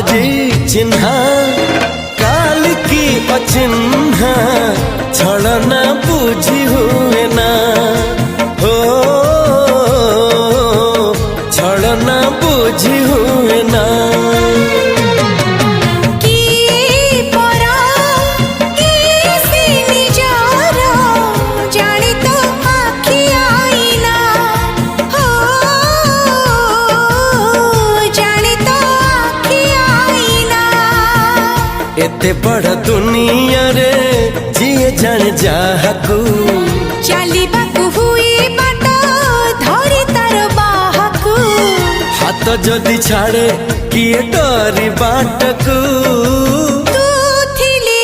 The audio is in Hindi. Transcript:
आजी चिन्हा काल की अचिन्हा छलना बुझी हुए ना हो छलना बुझी हुए ना एते बड़ दुनिया रे जिए जान जाहकू चलिबाकू हुई बाट धरी तार बाहकू हाथ जदि छाड़े किए डरी बाटकू तू थिली